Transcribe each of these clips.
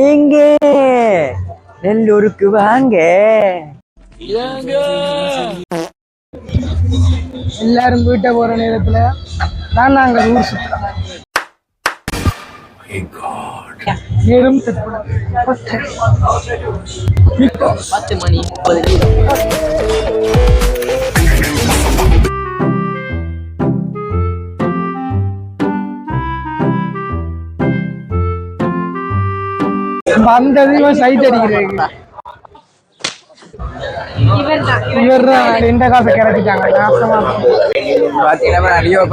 எங்க நெல்லூருக்கு வாங்க. எல்லாரும் வீட்டை போற நேரத்துல தான் நாங்கள் ஊர் சுற்றோம். நேரம் 10 மணி 30 வந்தது சைட் அடிக்கிறேன். இவர் ரெண்ட காசை கிடைச்சிட்டாங்க.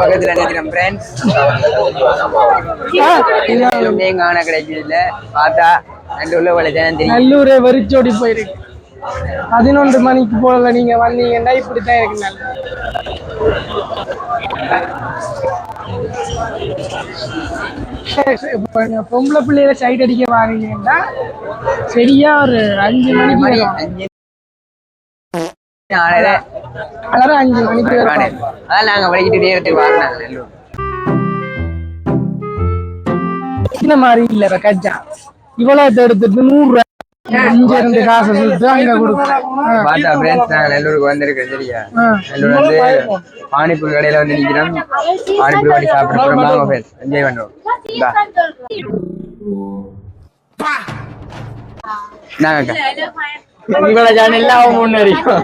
பக்கத்துல நினைக்கிறேன் ஃப்ரெண்ட்ஸ். கிடைக்கல பார்த்தா நல்லூரே வெறிச்சோடி போயிருக்கு. 11 மணிக்கு போல நீங்க வந்தீங்கன்னா இப்படித்தான் இருக்கு. பொம்பளை பிள்ளையில சைட் அடிக்க வாங்கிங்கன்னா சரியா ஒரு 5 மணிக்கு. அதாவது 5 மணிக்கு அதான் நாங்க வலிக்கிட்டு நேரத்துக்கு வாங்கினாங்க. இந்த மாதிரி இல்ல கஜா இவ்வளவு எடுத்துட்டு 100 ரூபாய் இங்க இருந்து காசு கொடுத்து அங்க கொடுப்போம். நெல்லூருக்கு வந்திருக்கேன் சரியா. நெல்லூர் வந்து பானிபூரி கடையில வந்து நிக்கிறோம். பானிபூரி வாங்கி சாப்பிட்டு என்ஜாய் பண்றோம். உங்களோட சேனல்ல அவங்க முன்னேறிக்கும்.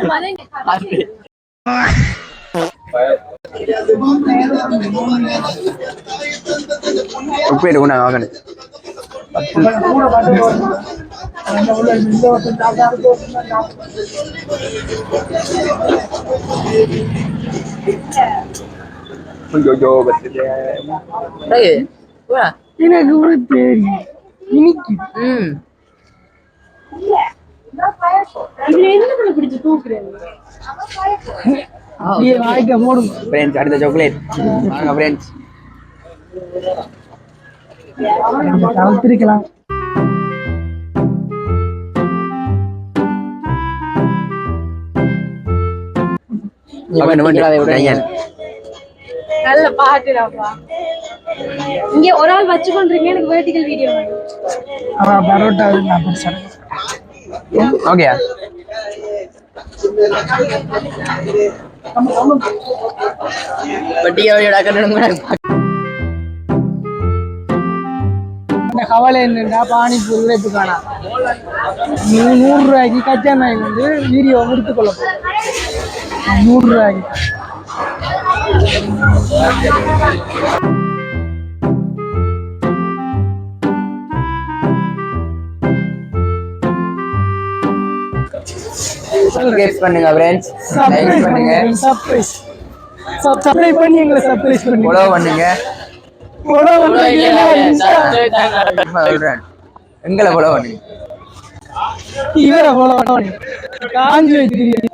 உப்பு எடுக்கும் நான் வாங்கணும். எனக்கு ஒரு பேர் இன்னைக்கு அடுத்த சாக்லேட் வாங்க ஃப்ரெண்ட்ஸ். கலத்திருக்கலாம். நல்ல பாட்டுடாப்பா. இங்க ஒரு ஆள் வச்சு கொண்டிருக்கீங்க. எனக்கு வெர்டிகல் வீடியோ பரோட்டா ஓகே. கவலை என்னண்டா பானிபூரி உழைப்பு காணா 100 ரூபாய்க்கு கச்சா நாய் வந்து வீடியோ முடித்துக் கொள்ள 100 ரூபாய்க்கு. சப்ஸ்கிரைப் பண்ணுங்க ஃப்ரெண்ட்ஸ். லைக் பண்ணுங்க. சப்ஸ்கிரைப் பண்ணி எங்களை சர்ப்ரைஸ் பண்ணுங்க. ஃபாலோ பண்ணுங்க. எங்களை ஃபாலோ பண்ணுங்க. இவரை ஃபாலோ பண்ணுங்க. காஞ்சி வச்சிருக்கீங்க.